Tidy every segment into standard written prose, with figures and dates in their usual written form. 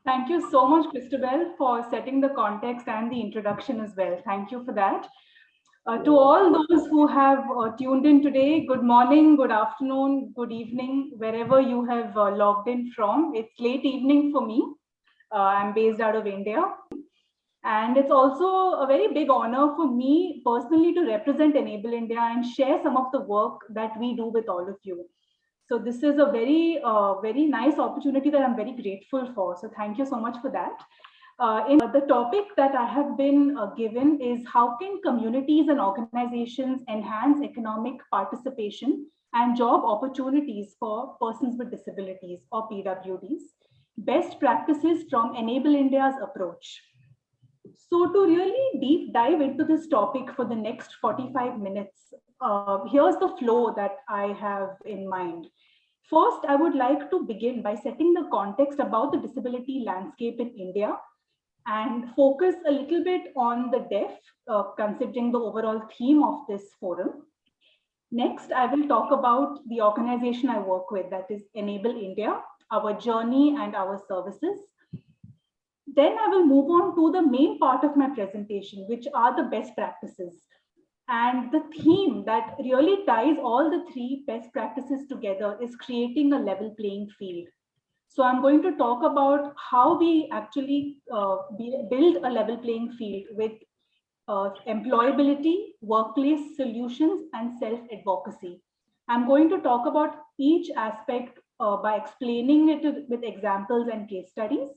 Thank you so much, Christabel, for setting the context and the introduction as well. Thank you for that. To all those who have tuned in today, good morning, good afternoon, good evening, wherever you have logged in from. It's late evening for me. I'm based out of India. And it's also a very big honor for me personally to represent Enable India and share some of the work that we do with all of you. So this is a very nice opportunity that I'm very grateful for. So thank you so much for that. The topic that I have been given is how can communities and organizations enhance economic participation and job opportunities for persons with disabilities or PWDs? Best practices from Enable India's approach. So to really deep dive into this topic for the next 45 minutes, here's the flow that I have in mind. First, I would like to begin by setting the context about the disability landscape in India and focus a little bit on the deaf, considering the overall theme of this forum. Next, I will talk about the organization I work with, that is Enable India, our journey and our services. Then I will move on to the main part of my presentation, which are the best practices. And the theme that really ties all the three best practices together is creating a level playing field. So I'm going to talk about how we actually build a level playing field with employability, workplace solutions, and self-advocacy. I'm going to talk about each aspect by explaining it with examples and case studies.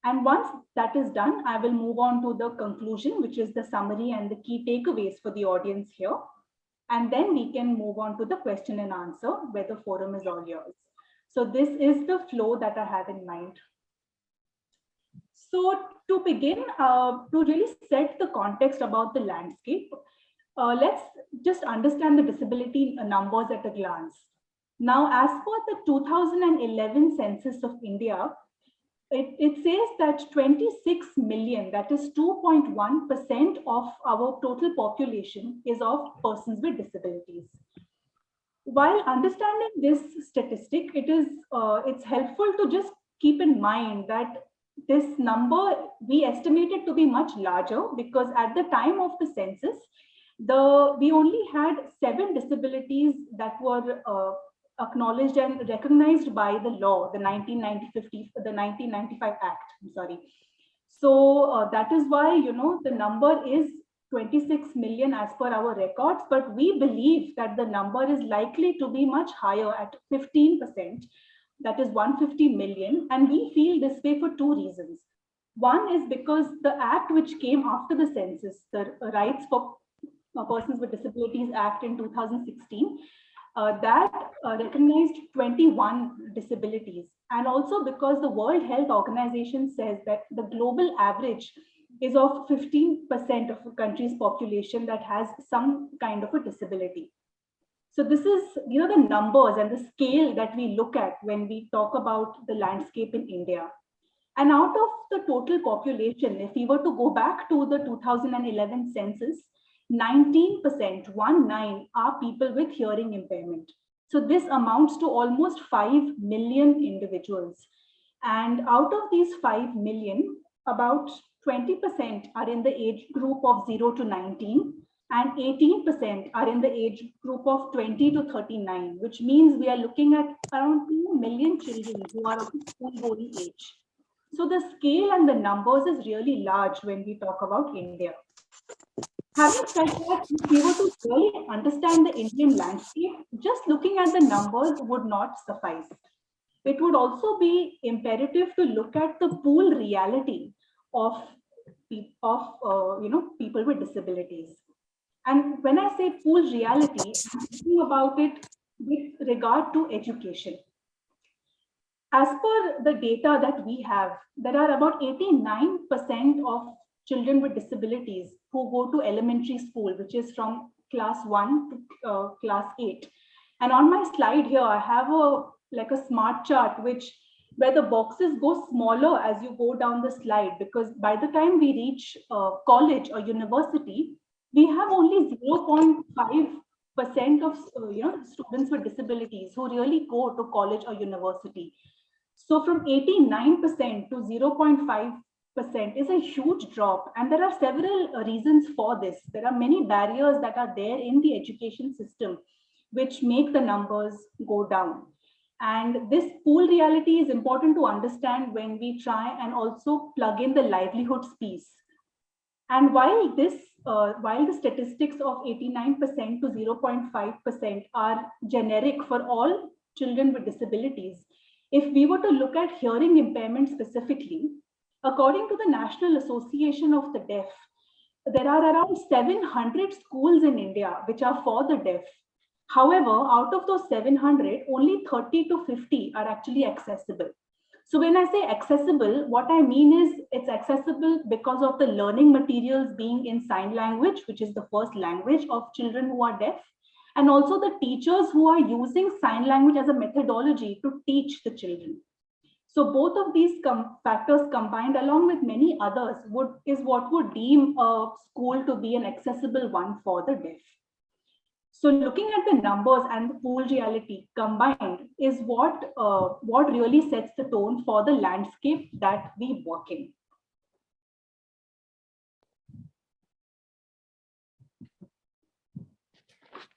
And once that is done, I will move on to the conclusion, which is the summary and the key takeaways for the audience here. And then we can move on to the question and answer, where the forum is all yours. So this is the flow that I have in mind. So to begin, to really set the context about the landscape, let's just understand the disability numbers at a glance. Now, as per the 2011 census of India, it says that 26 million, that is 2.1% of our total population, is of persons with disabilities. While understanding this statistic, it's helpful to just keep in mind that this number we estimated to be much larger because at the time of the census, we only had 7 disabilities that were acknowledged and recognized by the law, the 1995 Act. I'm sorry. So that is why, the number is 26 million as per our records, but we believe that the number is likely to be much higher at 15%, that is 150 million. And we feel this way for 2 reasons. One is because the act which came after the census, the Rights for Persons with Disabilities Act in 2016, that recognized 21 disabilities. And also because the World Health Organization says that the global average is of 15% of a country's population that has some kind of a disability. So this is, the numbers and the scale that we look at when we talk about the landscape in India. And out of the total population, if we were to go back to the 2011 census, 19%, 19, are people with hearing impairment. So this amounts to almost 5 million individuals. And out of these 5 million, about 20% are in the age group of 0 to 19, and 18% are in the age group of 20 to 39, which means we are looking at around 2 million children who are of school-going age. So the scale and the numbers is really large when we talk about India. Having said that, if we were to really understand the Indian landscape, just looking at the numbers would not suffice. It would also be imperative to look at the pool reality of people with disabilities. And when I say pool reality, I'm thinking about it with regard to education. As per the data that we have, there are about 89% of children with disabilities who go to elementary school, which is from class 1 to class 8. And on my slide here, I have a smart chart where the boxes go smaller as you go down the slide, because by the time we reach college or university, we have only 0.5% of students with disabilities who really go to college or university. So from 89% to 0.5% is a huge drop. And there are several reasons for this. There are many barriers that are there in the education system, which make the numbers go down. And this pool reality is important to understand when we try and also plug in the livelihoods piece. And while the statistics of 89% to 0.5% are generic for all children with disabilities, if we were to look at hearing impairment specifically, according to the National Association of the Deaf, there are around 700 schools in India which are for the deaf. However, out of those 700, only 30 to 50 are actually accessible. So when I say accessible, what I mean is it's accessible because of the learning materials being in sign language, which is the first language of children who are deaf, and also the teachers who are using sign language as a methodology to teach the children. So both of these factors combined, along with many others, is what would deem a school to be an accessible one for the deaf. So looking at the numbers and the pool reality combined is what really sets the tone for the landscape that we work in.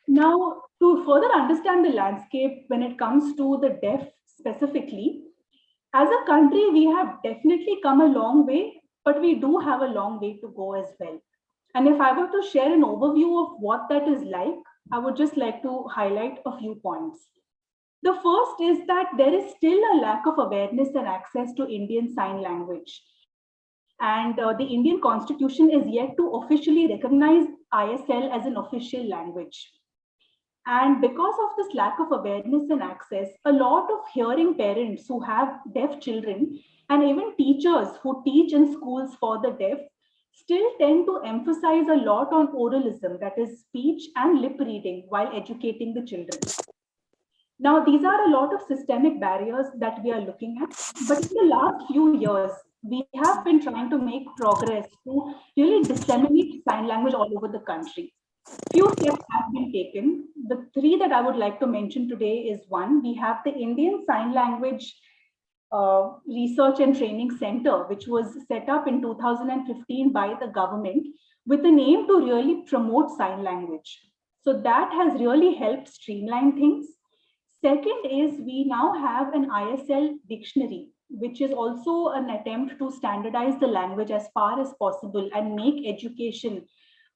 Now, to further understand the landscape when it comes to the deaf specifically, as a country, we have definitely come a long way, but we do have a long way to go as well. And if I were to share an overview of what that is like, I would just like to highlight a few points. The first is that there is still a lack of awareness and access to Indian Sign Language. And the Indian Constitution is yet to officially recognize ISL as an official language. And because of this lack of awareness and access, a lot of hearing parents who have deaf children and even teachers who teach in schools for the deaf still tend to emphasize a lot on oralism, that is speech and lip reading, while educating the children. Now, these are a lot of systemic barriers that we are looking at, but in the last few years, we have been trying to make progress to really disseminate sign language all over the country. Few steps have been taken. The three that I would like to mention today is one, we have the Indian Sign Language Research and Training Center, which was set up in 2015 by the government with an aim to really promote sign language. So that has really helped streamline things. Second is we now have an ISL dictionary, which is also an attempt to standardize the language as far as possible and make education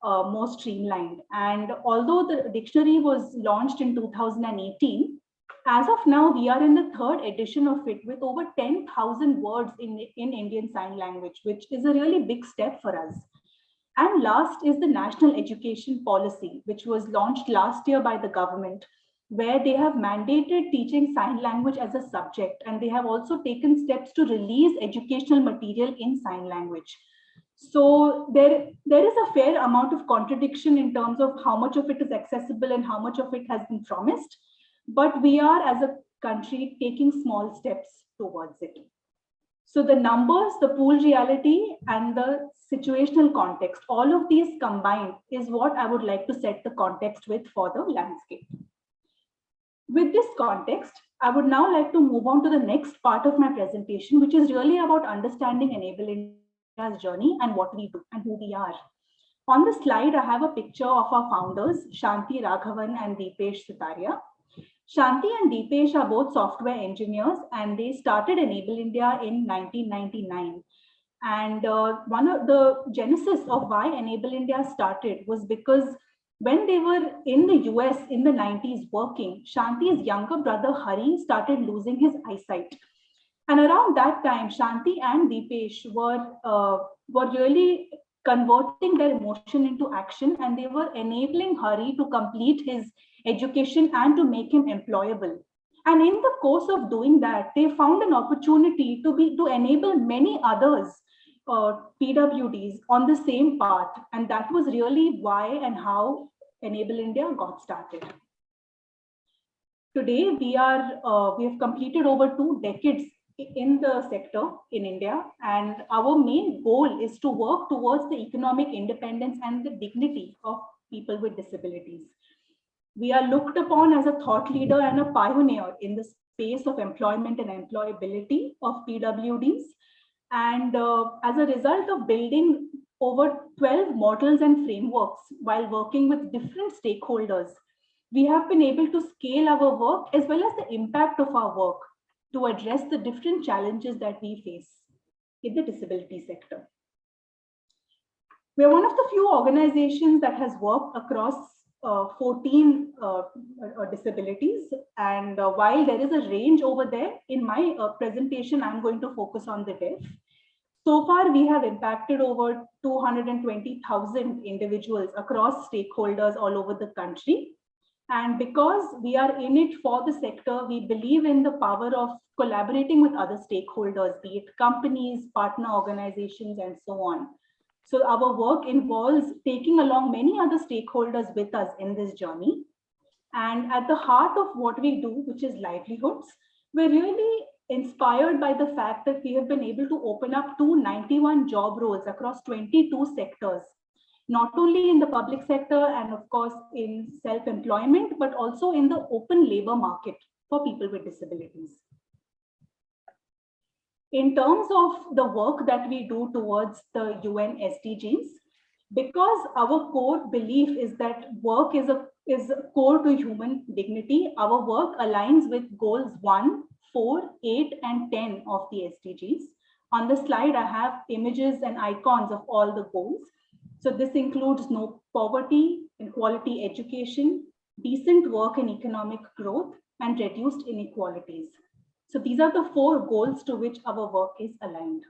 more streamlined. And although the dictionary was launched in 2018, as of now, we are in the third edition of it with over 10,000 words in Indian Sign Language, which is a really big step for us. And last is the National Education Policy, which was launched last year by the government, where they have mandated teaching sign language as a subject, and they have also taken steps to release educational material in sign language. So there is a fair amount of contradiction in terms of how much of it is accessible and how much of it has been promised. But we are, as a country, taking small steps towards it. So the numbers, the pool reality, and the situational context, all of these combined is what I would like to set the context with for the landscape. With this context, I would now like to move on to the next part of my presentation, which is really about understanding Enable India's journey and what we do and who we are. On the slide, I have a picture of our founders, Shanti Raghavan and Deepesh Sutaria. Shanti and Deepesh are both software engineers, and they started Enable India in 1999. And one of the genesis of why Enable India started was because when they were in the US in the 90s working, Shanti's younger brother Hari started losing his eyesight. And around that time, Shanti and Deepesh were really converting their emotion into action, and they were enabling Hari to complete his education and to make him employable. And in the course of doing that, they found an opportunity to enable many others, PWDs, on the same path. And that was really why and how Enable India got started. Today, we have completed over 2 decades in the sector in India, and our main goal is to work towards the economic independence and the dignity of people with disabilities. We are looked upon as a thought leader and a pioneer in the space of employment and employability of PWDs. And as a result of building over 12 models and frameworks while working with different stakeholders, we have been able to scale our work as well as the impact of our work to address the different challenges that we face in the disability sector. We are one of the few organizations that has worked across 14 disabilities. And while there is a range over there, in my presentation, I'm going to focus on the deaf. So far, we have impacted over 220,000 individuals across stakeholders all over the country. And because we are in it for the sector, we believe in the power of collaborating with other stakeholders, be it companies, partner organizations, and so on. So our work involves taking along many other stakeholders with us in this journey. And at the heart of what we do, which is livelihoods, we're really inspired by the fact that we have been able to open up 291 job roles across 22 sectors, not only in the public sector and of course in self-employment, but also in the open labor market for people with disabilities. In terms of the work that we do towards the UN SDGs, because our core belief is that work is core to human dignity, our work aligns with goals 1, 4, 8, and 10 of the SDGs. On the slide, I have images and icons of all the goals. So this includes no poverty and quality education, decent work and economic growth, and reduced inequalities. So these are the 4 goals to which our work is aligned.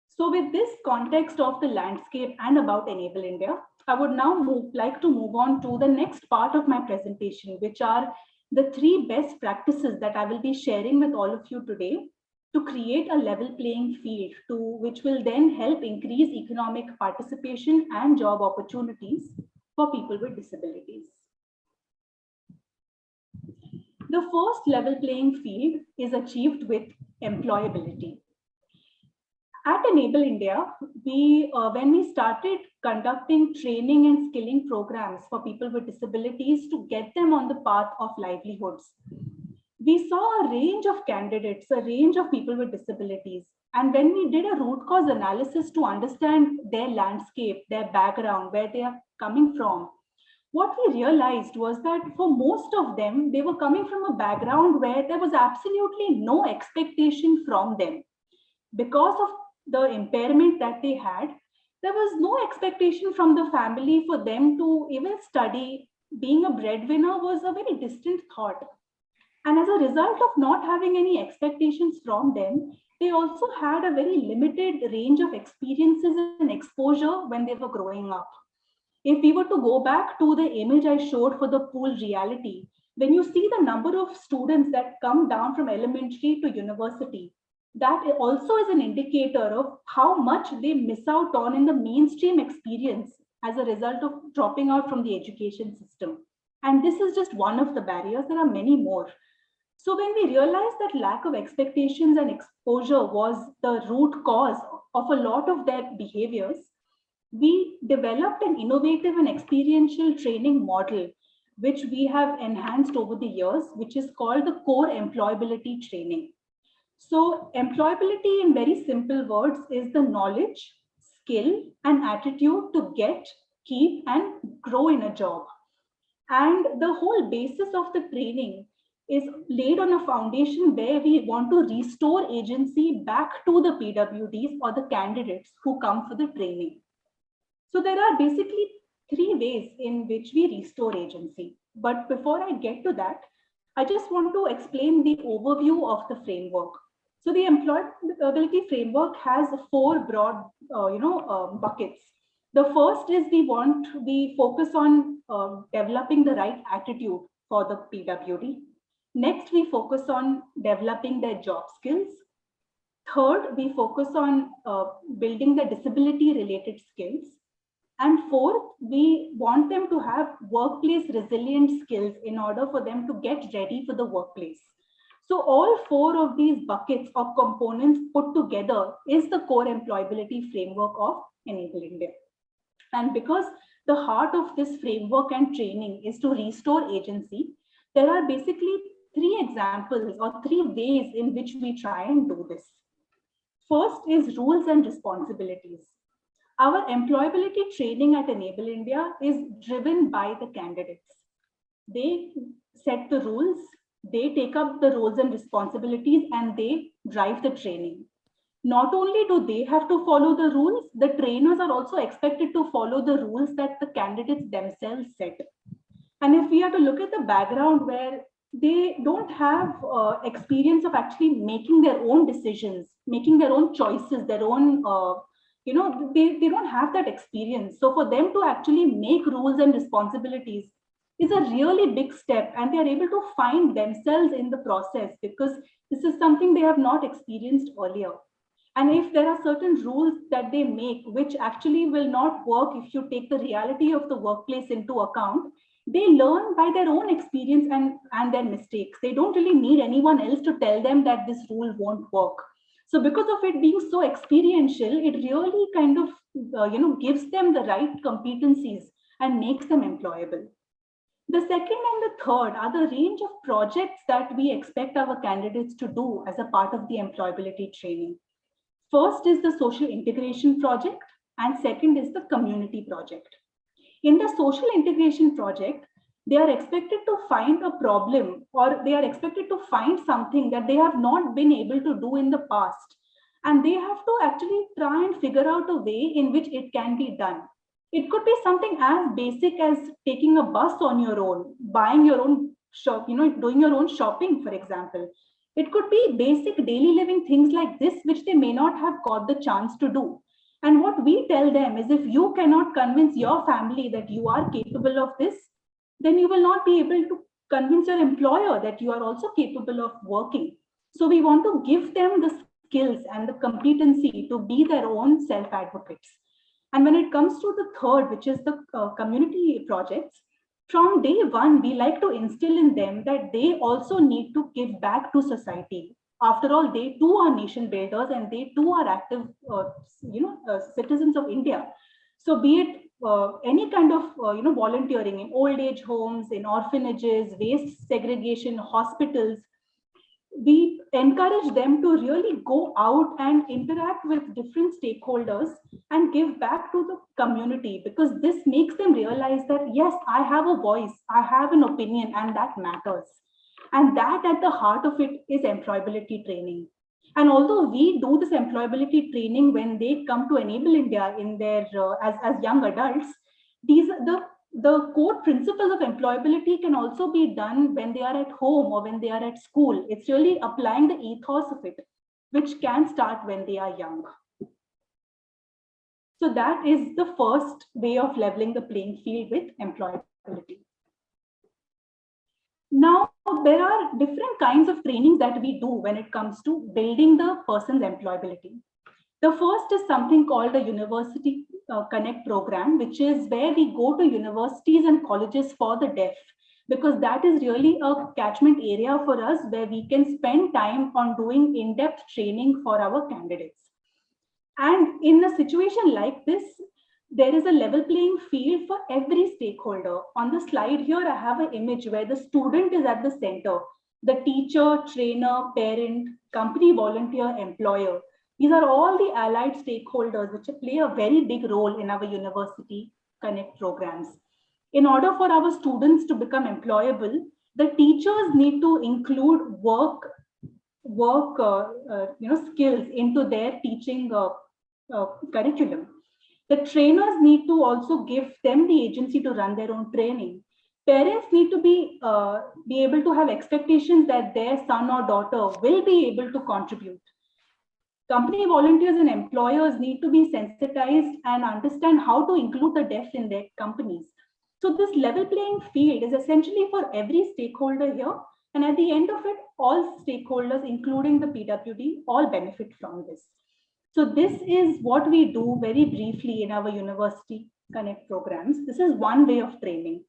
So with this context of the landscape and about Enable India, I would now like to move on to the next part of my presentation, which are the 3 best practices that I will be sharing with all of you today to create a level playing field which will then help increase economic participation and job opportunities for people with disabilities. The first level playing field is achieved with employability. At Enable India, when we started conducting training and skilling programs for people with disabilities to get them on the path of livelihoods, we saw a range of candidates, a range of people with disabilities. And when we did a root cause analysis to understand their landscape, their background, where they are coming from, what we realized was that for most of them, they were coming from a background where there was absolutely no expectation from them. Because of the impairment that they had, there was no expectation from the family for them to even study. Being a breadwinner was a very distant thought. And as a result of not having any expectations from them, they also had a very limited range of experiences and exposure when they were growing up. If we were to go back to the image I showed for the pool reality, when you see the number of students that come down from elementary to university, that also is an indicator of how much they miss out on in the mainstream experience as a result of dropping out from the education system. And this is just one of the barriers. There are many more. So when we realized that lack of expectations and exposure was the root cause of a lot of their behaviors, we developed an innovative and experiential training model, which we have enhanced over the years, which is called the core employability training. So employability in very simple words is the knowledge, skill, and attitude to get, keep, and grow in a job. And the whole basis of the training is laid on a foundation where we want to restore agency back to the PWDs or the candidates who come for the training. So there are basically 3 ways in which we restore agency. But before I get to that, I just want to explain the overview of the framework. So the employability framework has 4 broad buckets. The first is we focus on developing the right attitude for the PWD. Next, we focus on developing their job skills. Third, we focus on building the disability related skills. And fourth, we want them to have workplace resilient skills in order for them to get ready for the workplace. So all 4 of these buckets of components put together is the core employability framework of Enable India. And because the heart of this framework and training is to restore agency, there are basically three examples or three ways in which we try and do this. First is rules and responsibilities. Our employability training at Enable India is driven by the candidates. They set the rules, they take up the roles and responsibilities, and they drive the training. Not only do they have to follow the rules, the trainers are also expected to follow the rules that the candidates themselves set. And if we are to look at the background where they don't have experience of actually making their own decisions, making their own choices, their own, they don't have that experience. So for them to actually make rules and responsibilities is a really big step, and they are able to find themselves in the process because this is something they have not experienced earlier. And if there are certain rules that they make, which actually will not work if you take the reality of the workplace into account, they learn by their own experience and their mistakes. They don't really need anyone else to tell them that this rule won't work. So because of it being so experiential, it really kind of, gives them the right competencies and makes them employable. The second and the third are the range of projects that we expect our candidates to do as a part of the employability training. First is the social integration project, and second is the community project. In the social integration project, they are expected to find a problem, or they are expected to find something that they have not been able to do in the past. And they have to actually try and figure out a way in which it can be done. It could be something as basic as taking a bus on your own, buying your own shop, doing your own shopping, for example. It could be basic daily living things like this, which they may not have got the chance to do. And what we tell them is if you cannot convince your family that you are capable of this, then you will not be able to convince your employer that you are also capable of working. So we want to give them the skills and the competency to be their own self-advocates. And when it comes to the third, which is the community projects, from day one, we like to instill in them that they also need to give back to society. After all, they too are nation builders and they too are active, citizens of India. So be it any kind of, volunteering in old age homes, in orphanages, waste segregation, hospitals, we encourage them to really go out and interact with different stakeholders and give back to the community, because this makes them realize that, yes, I have a voice, I have an opinion, and that matters. And that at the heart of it is employability training. And although we do this employability training when they come to Enable India in their as young adults, these are the core principles of employability can also be done when they are at home or when they are at school. It's really applying the ethos of it, which can start when they are young. So that is the first way of leveling the playing field with employability. Now, there are different kinds of trainings that we do when it comes to building the person's employability. The first is something called the University Connect program, which is where we go to universities and colleges for the deaf, because that is really a catchment area for us where we can spend time on doing in-depth training for our candidates. And in a situation like this, there is a level playing field for every stakeholder. On the slide here, I have an image where the student is at the center, the teacher, trainer, parent, company volunteer, employer. These are all the allied stakeholders which play a very big role in our University Connect programs. In order for our students to become employable, the teachers need to include work skills into their teaching curriculum. The trainers need to also give them the agency to run their own training. Parents need to be able to have expectations that their son or daughter will be able to contribute. Company volunteers and employers need to be sensitized and understand how to include the deaf in their companies. So this level playing field is essentially for every stakeholder here. And at the end of it, all stakeholders, including the PWD, all benefit from this. So this is what we do very briefly in our University Connect programs. This is one way of training.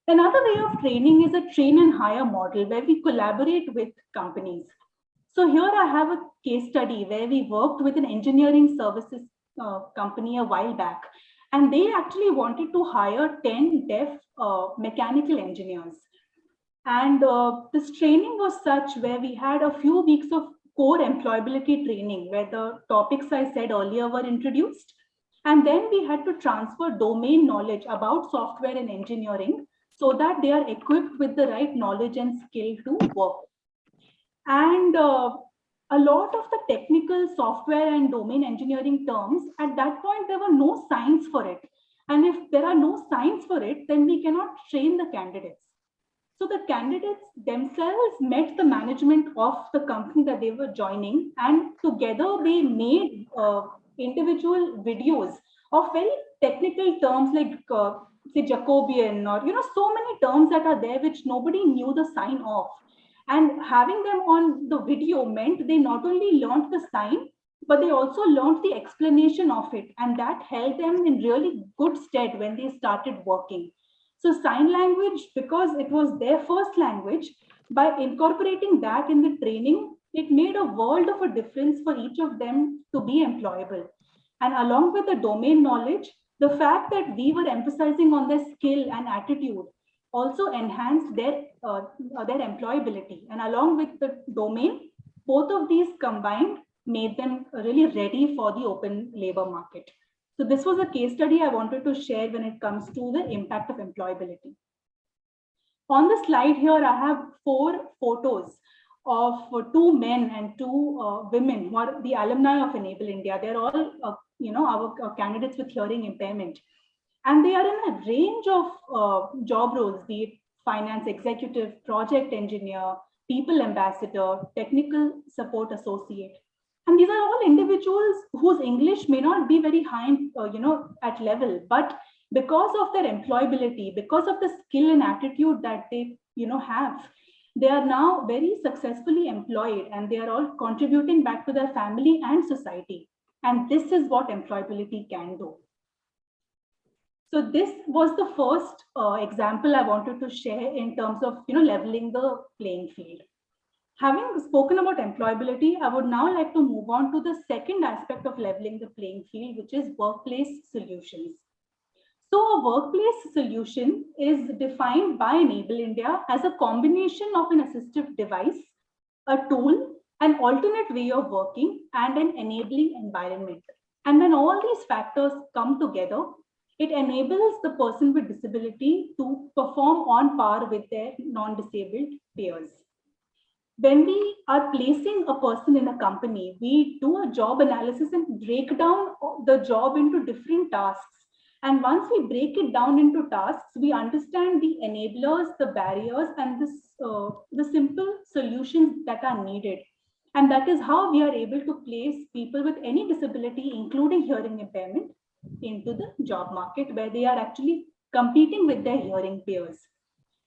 Another way of training is a train and hire model where we collaborate with companies. So here I have a case study where we worked with an engineering services company a while back. And they actually wanted to hire 10 deaf mechanical engineers. And this training was such where we had a few weeks of core employability training where the topics I said earlier were introduced. And then we had to transfer domain knowledge about software and engineering so that they are equipped with the right knowledge and skill to work. And a lot of the technical software and domain engineering terms, at that point, there were no signs for it. And if there are no signs for it, then we cannot train the candidates. So the candidates themselves met the management of the company that they were joining, and together they made individual videos of very technical terms like say Jacobian, or so many terms that are there which nobody knew the sign of. And having them on the video meant they not only learned the sign, but they also learned the explanation of it, and that held them in really good stead when they started working. So sign language, because it was their first language, by incorporating that in the training, it made a world of a difference for each of them to be employable. And along with the domain knowledge, the fact that we were emphasizing on their skill and attitude also enhanced their employability. And along with the domain, both of these combined made them really ready for the open labor market. So this was a case study I wanted to share when it comes to the impact of employability. On the slide here, I have 4 photos of 2 men and 2 women who are the alumni of Enable India. They're all, our candidates with hearing impairment. And they are in a range of job roles, be it finance executive, project engineer, people ambassador, technical support associate. And these are all individuals whose English may not be very high, at level, but because of their employability, because of the skill and attitude that they, have, they are now very successfully employed, and they are all contributing back to their family and society. And this is what employability can do. So this was the first example I wanted to share in terms of, leveling the playing field. Having spoken about employability, I would now like to move on to the second aspect of leveling the playing field, which is workplace solutions. So a workplace solution is defined by Enable India as a combination of an assistive device, a tool, an alternate way of working, and an enabling environment. And when all these factors come together, it enables the person with disability to perform on par with their non-disabled peers. When we are placing a person in a company, we do a job analysis and break down the job into different tasks. And once we break it down into tasks, we understand the enablers, the barriers, and the simple solutions that are needed. And that is how we are able to place people with any disability, including hearing impairment, into the job market where they are actually competing with their hearing peers.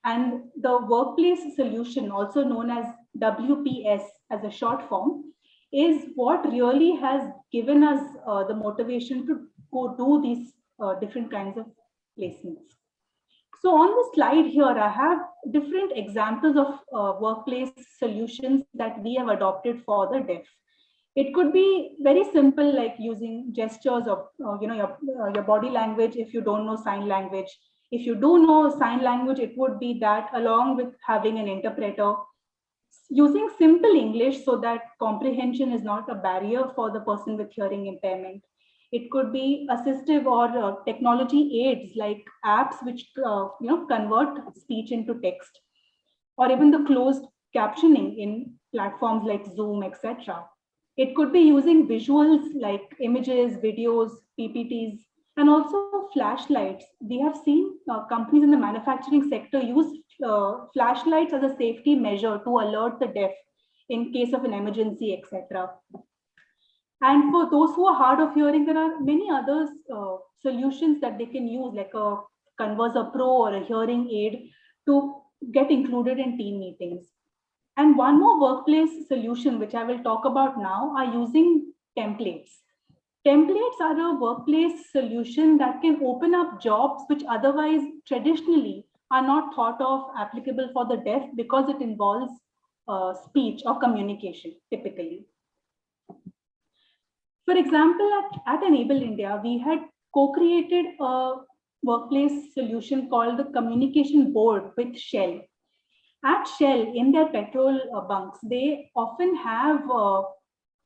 And the workplace solution, also known as WPS as a short form, is what really has given us the motivation to go do these different kinds of placements. So on the slide here, I have different examples of workplace solutions that we have adopted for the deaf. It could be very simple, like using gestures or your body language if you don't know sign language. If you do know sign language, it would be that, along with having an interpreter. Using simple English so that comprehension is not a barrier for the person with hearing impairment. It could be assistive or technology aids like apps which convert speech into text, or even the closed captioning in platforms like Zoom, etc. It could be using visuals like images, videos, PPTs, and also flashlights. We have seen companies in the manufacturing sector use flashlights as a safety measure to alert the deaf in case of an emergency, etc. And for those who are hard of hearing, there are many other solutions that they can use, like a Conversa Pro or a hearing aid, to get included in team meetings. And one more workplace solution, which I will talk about now, are using templates. Templates are a workplace solution that can open up jobs which otherwise traditionally are not thought of applicable for the deaf because it involves speech or communication typically. For example, at Enable India, we had co-created a workplace solution called the communication board with Shell. At Shell, in their petrol bunks, they often have,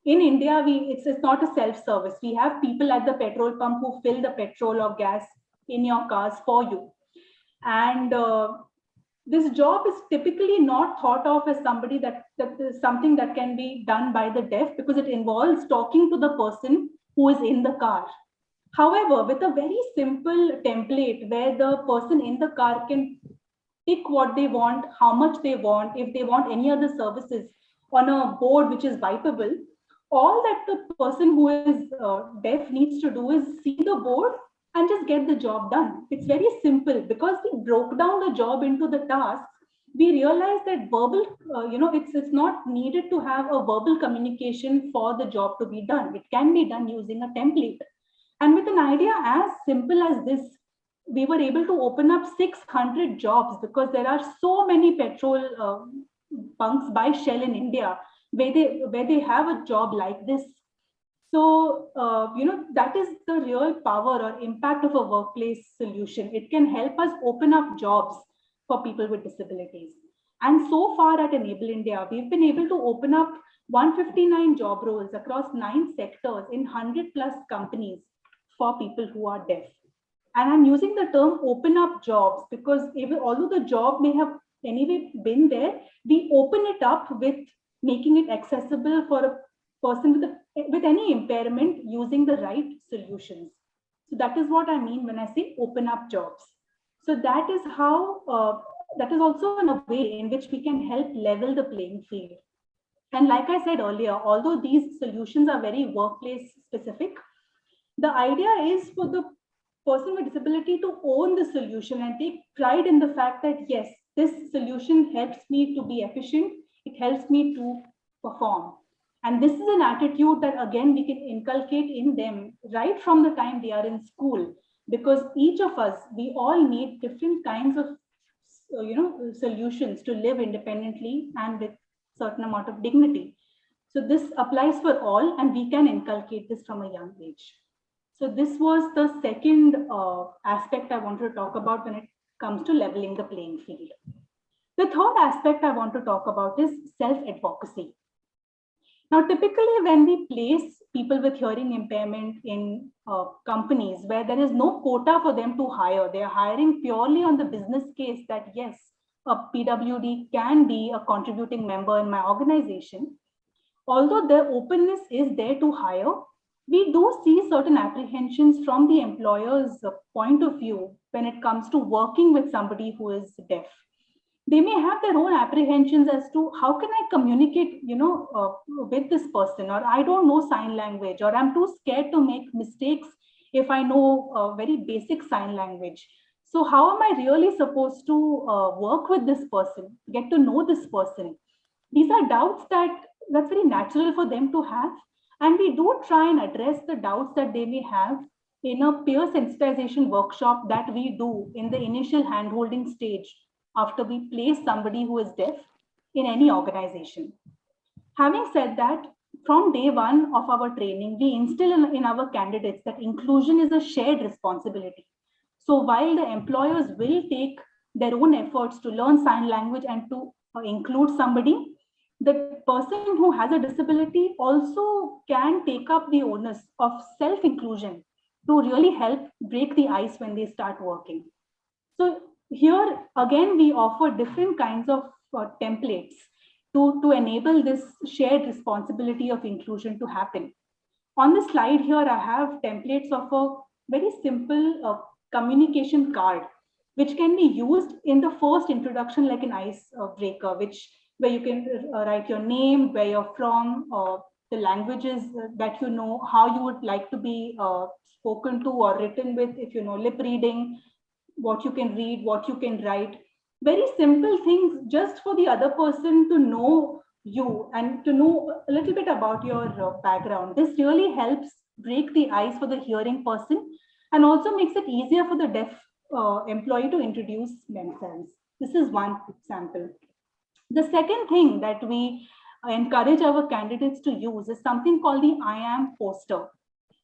in India, it's not a self-service. We have people at the petrol pump who fill the petrol or gas in your cars for you. And this job is typically not thought of as that is something that can be done by the deaf, because it involves talking to the person who is in the car. However, with a very simple template where the person in the car can pick what they want, how much they want, if they want any other services on a board which is wipeable, all that the person who is deaf needs to do is see the board and just get the job done. It's very simple. Because we broke down the job into the tasks, we realized that verbal, it's not needed to have a verbal communication for the job to be done. It can be done using a template. And with an idea as simple as this, we were able to open up 600 jobs, because there are so many petrol bunks by Shell in India where they have a job like this. So, that is the real power or impact of a workplace solution. It can help us open up jobs for people with disabilities. And so far at Enable India, we've been able to open up 159 job roles across 9 sectors in 100 plus companies for people who are deaf. And I'm using the term open up jobs because although the job may have anyway been there, we open it up with making it accessible for a person with any impairment using the right solutions. So that is what I mean when I say open up jobs. So that is how, that is also in a way in which we can help level the playing field. And like I said earlier, although these solutions are very workplace specific, the idea is for the person with disability to own the solution and take pride in the fact that, yes, this solution helps me to be efficient, it helps me to perform. And this is an attitude that, again, we can inculcate in them right from the time they are in school, because each of us, we all need different kinds of solutions to live independently and with certain amount of dignity. So this applies for all, and we can inculcate this from a young age. So this was the second aspect I want to talk about when it comes to leveling the playing field. The third aspect I want to talk about is self-advocacy. Now, typically when we place people with hearing impairment in companies where there is no quota for them to hire, they are hiring purely on the business case that, yes, a PWD can be a contributing member in my organization. Although the openness is there to hire, we do see certain apprehensions from the employer's point of view when it comes to working with somebody who is deaf. They may have their own apprehensions as to how can I communicate, with this person, or I don't know sign language, or I'm too scared to make mistakes if I know very basic sign language. So how am I really supposed to work with this person, get to know this person? These are doubts that's very natural for them to have. And we do try and address the doubts that they may have in a peer sensitization workshop that we do in the initial handholding stage after we place somebody who is deaf in any organization. Having said that, from day one of our training, we instill in our candidates that inclusion is a shared responsibility. So while the employers will take their own efforts to learn sign language and to include somebody, the person who has a disability also can take up the onus of self-inclusion to really help break the ice when they start working. So here, again, we offer different kinds of templates to enable this shared responsibility of inclusion to happen. On the slide here, I have templates of a very simple communication card, which can be used in the first introduction like an icebreaker, where you can write your name, where you're from, the languages that you know, how you would like to be spoken to or written with, if you know lip reading, what you can read, what you can write. Very simple things just for the other person to know you and to know a little bit about your background. This really helps break the ice for the hearing person and also makes it easier for the deaf employee to introduce themselves. This is one example. The second thing that we encourage our candidates to use is something called the I am poster.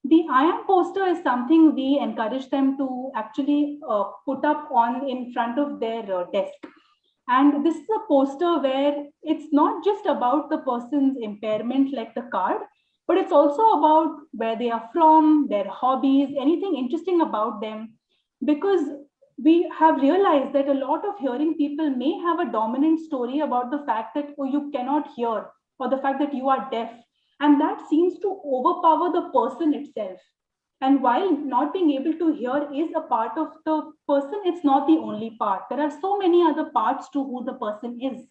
The I am poster is something we encourage them to actually put up on in front of their desk. And this is a poster where it's not just about the person's impairment like the card, but it's also about where they are from, their hobbies, anything interesting about them. Because we have realized that a lot of hearing people may have a dominant story about the fact that, oh, you cannot hear, or the fact that you are deaf. And that seems to overpower the person itself. And while not being able to hear is a part of the person, it's not the only part. There are so many other parts to who the person is.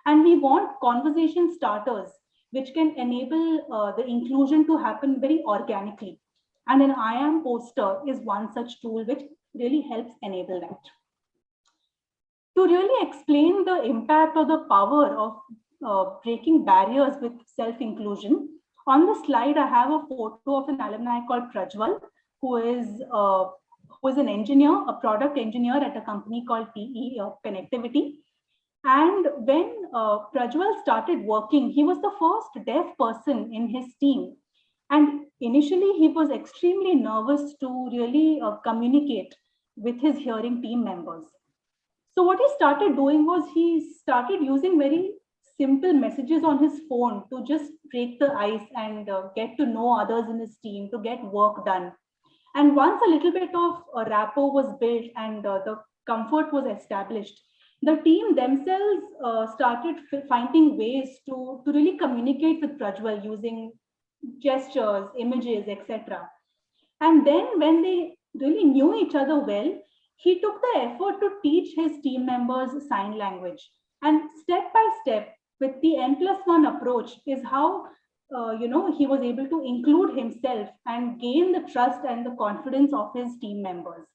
And we want conversation starters, which can enable the inclusion to happen very organically. And an I am poster is one such tool which really helps enable that. To really explain the impact or the power of breaking barriers with self-inclusion, on the slide, I have a photo of an alumni called Prajwal, who is an engineer, a product engineer at a company called TE Connectivity. And when Prajwal started working, he was the first deaf person in his team. And initially, he was extremely nervous to really communicate with his hearing team members. So what he started doing was he started using very simple messages on his phone to just break the ice and get to know others in his team, to get work done. And once a little bit of a rapport was built and the comfort was established, the team themselves started finding ways to really communicate with Prajwal using gestures, images, etc. And then when they really knew each other well, he took the effort to teach his team members sign language. And step by step, with the N+1 approach, is how he was able to include himself and gain the trust and the confidence of his team members.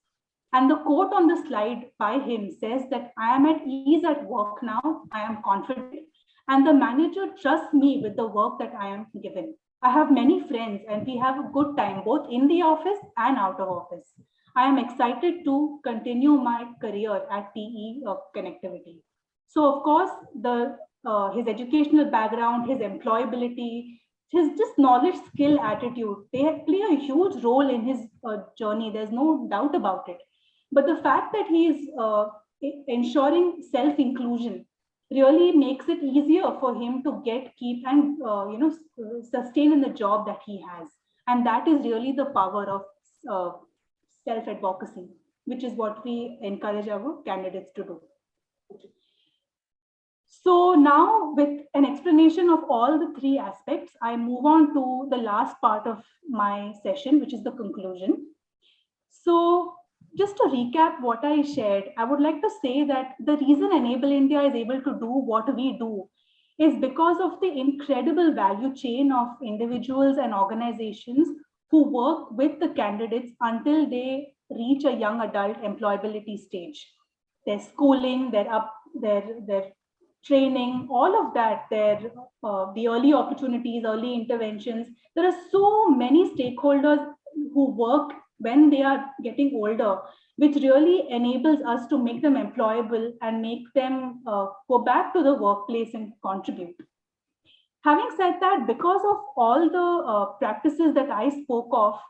And the quote on the slide by him says that I am at ease at work now, I am confident, and the manager trusts me with the work that I am given. I have many friends and we have a good time both in the office and out of office. I am excited to continue my career at TE Connectivity. So of course, his educational background, his employability, his just knowledge, skill, attitude, they play a huge role in his journey. There's no doubt about it. But the fact that he is ensuring self-inclusion really makes it easier for him to keep, and sustain in the job that he has. And that is really the power of self-advocacy, which is what we encourage our candidates to do. So now, with an explanation of all the three aspects, I move on to the last part of my session, which is the conclusion. So just to recap what I shared, I would like to say that the reason Enable India is able to do what we do is because of the incredible value chain of individuals and organizations who work with the candidates until they reach a young adult employability stage. Their schooling, their training, all of that, the early opportunities, early interventions. There are so many stakeholders who work when they are getting older, which really enables us to make them employable and make them go back to the workplace and contribute. Having said that, because of all the practices that I spoke of,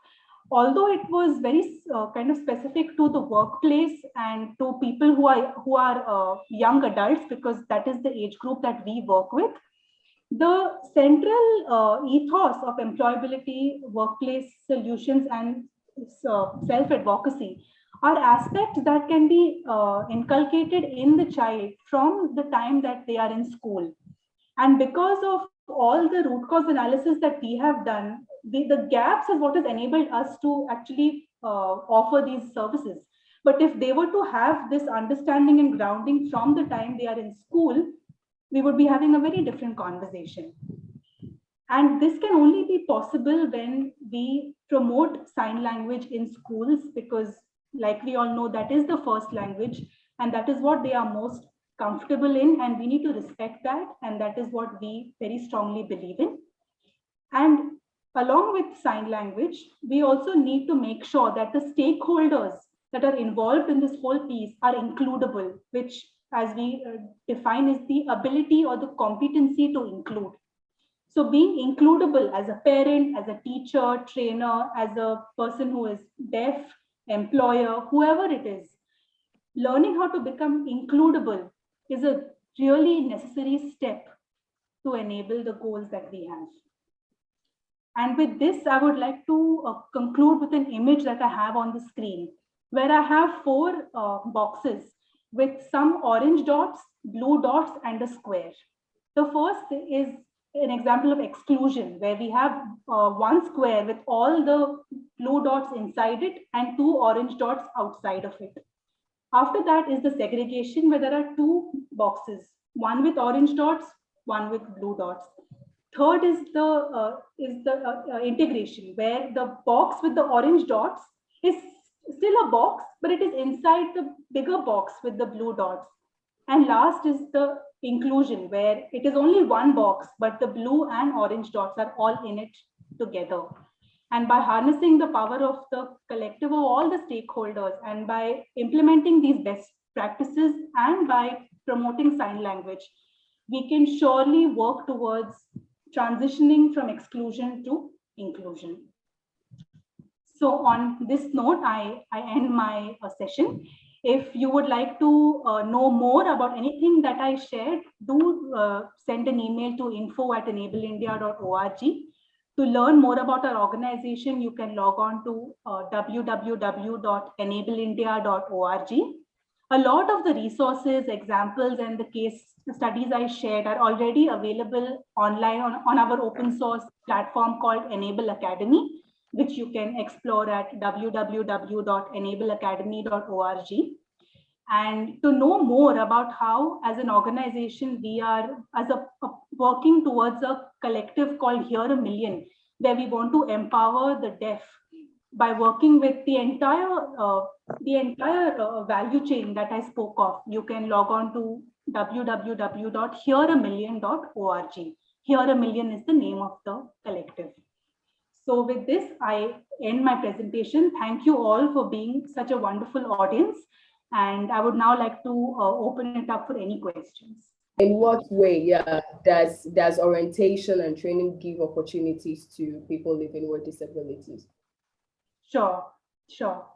although it was very kind of specific to the workplace and to people who are young adults, because that is the age group that we work with, the central ethos of employability, workplace solutions, and self-advocacy are aspects that can be inculcated in the child from the time that they are in school. And because of all the root cause analysis that we have done, the gaps is what has enabled us to actually offer these services. But if they were to have this understanding and grounding from the time they are in school, we would be having a very different conversation. And this can only be possible when we promote sign language in schools, because like we all know, that is the first language and that is what they are most comfortable in, and we need to respect that, and that is what we very strongly believe in. And along with sign language, we also need to make sure that the stakeholders that are involved in this whole piece are includable, which as we define is the ability or the competency to include. So being includable as a parent, as a teacher, trainer, as a person who is deaf, employer, whoever it is, learning how to become includable is a really necessary step to enable the goals that we have. And with this, I would like to conclude with an image that I have on the screen, where I have four boxes with some orange dots, blue dots, and a square. The first is an example of exclusion, where we have one square with all the blue dots inside it and two orange dots outside of it. After that is the segregation, where there are two boxes, one with orange dots, one with blue dots. Third is the integration, where the box with the orange dots is still a box, but it is inside the bigger box with the blue dots. And last is the inclusion, where it is only one box, but the blue and orange dots are all in it together. And by harnessing the power of the collective of all the stakeholders, and by implementing these best practices, and by promoting sign language, we can surely work towards transitioning from exclusion to inclusion. So on this note, I end my session. If you would like to know more about anything that I shared, do send an email to info@enableindia.org. To learn more about our organization, you can log on to www.enableindia.org. A lot of the resources, examples, and the case studies I shared are already available online on our open source platform called Enable Academy, which you can explore at www.enableacademy.org. And to know more about how, as an organization, we are working towards a collective called Hear a Million, where we want to empower the deaf by working with the entire value chain that I spoke of. You can log on to www.hearamillion.org. Hear a Million is the name of the collective. So with this, I end my presentation. Thank you all for being such a wonderful audience. And I would now like to open it up for any questions. In what way does orientation and training give opportunities to people living with disabilities? Sure.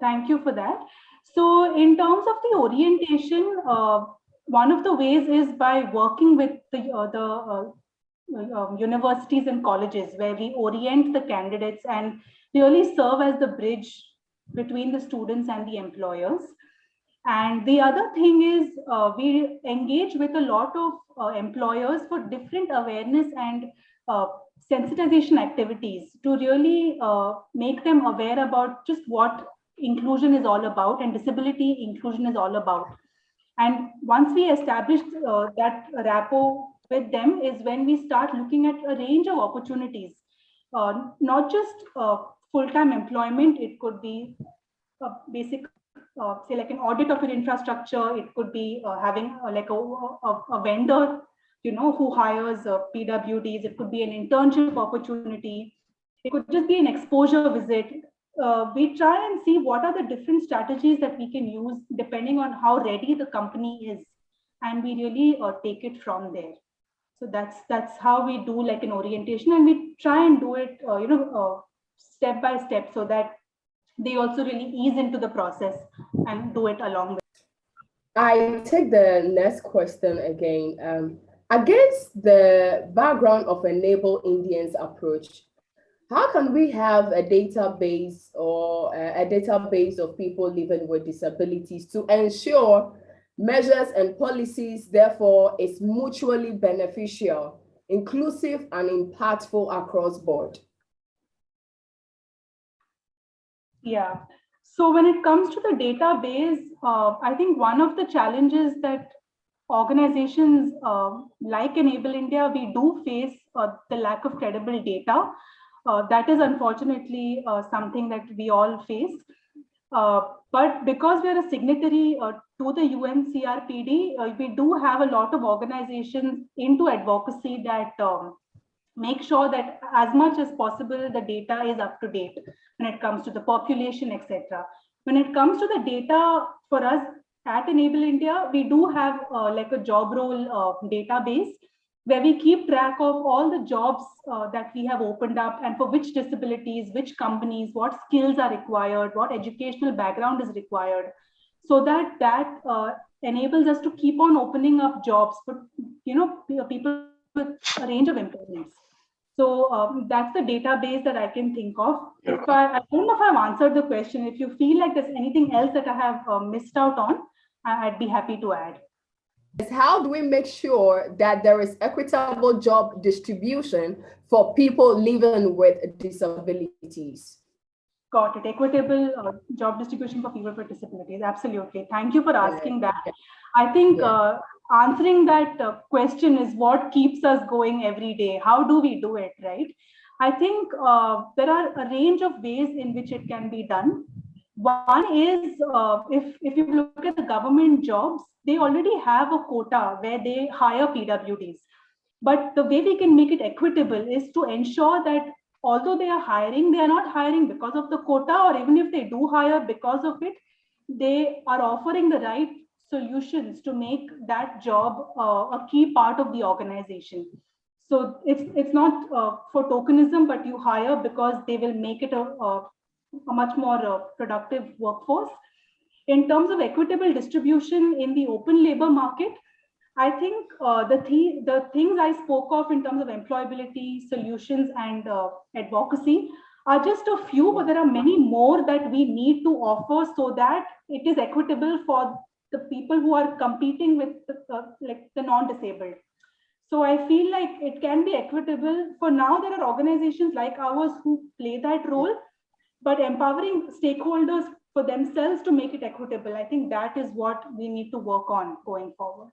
Thank you for that. So in terms of the orientation, one of the ways is by working with the universities and colleges, where we orient the candidates and really serve as the bridge between the students and the employers. And the other thing is we engage with a lot of employers for different awareness and sensitization activities to really make them aware about just what inclusion is all about and disability inclusion is all about. And once we establish that rapport with them is when we start looking at a range of opportunities, not just full-time employment. It could be basic, say like an audit of your infrastructure. It could be having like a vendor, who hires PWDs. It could be an internship opportunity. It could just be an exposure visit. We try and see what are the different strategies that we can use depending on how ready the company is, and we really take it from there. So that's how we do like an orientation, and we try and do it step by step, so that they also really ease into the process and do it along with. I take the next question again. Against the background of Enable Indians approach, how can we have a database or a database of people living with disabilities to ensure measures and policies, therefore, is mutually beneficial, inclusive, and impactful across board? Yeah. So when it comes to the database, I think one of the challenges that organizations like Enable India, we do face the lack of credible data. That is unfortunately something that we all face. But because we are a signatory to the UNCRPD, we do have a lot of organizations into advocacy that make sure that as much as possible, the data is up to date when it comes to the population, etc. When it comes to the data for us at Enable India, we do have like a job role database where we keep track of all the jobs that we have opened up and for which disabilities, which companies, what skills are required, what educational background is required, so that enables us to keep on opening up jobs for people with a range of impairments. So that's the database that I can think of. I don't know if I've answered the question. If you feel like there's anything else that I have missed out on, I'd be happy to add. How do we make sure that there is equitable job distribution for people living with disabilities? Got it. Equitable job distribution for people with disabilities. Absolutely. Thank you for asking that. I think answering that question is what keeps us going every day. How do we do it, right? I think there are a range of ways in which it can be done. One is if you look at the government jobs, they already have a quota where they hire PWDs. But the way we can make it equitable is to ensure that although they are hiring, they are not hiring because of the quota, or even if they do hire because of it, they are offering the right solutions to make that job a key part of the organization. So it's not for tokenism, but you hire because they will make it a much more productive workforce. In terms of equitable distribution in the open labor market, I think the things I spoke of in terms of employability, solutions, and advocacy are just a few, but there are many more that we need to offer so that it is equitable for the people who are competing with the non-disabled. So I feel like it can be equitable. For now, there are organizations like ours who play that role, but empowering stakeholders for themselves to make it equitable, I think that is what we need to work on going forward.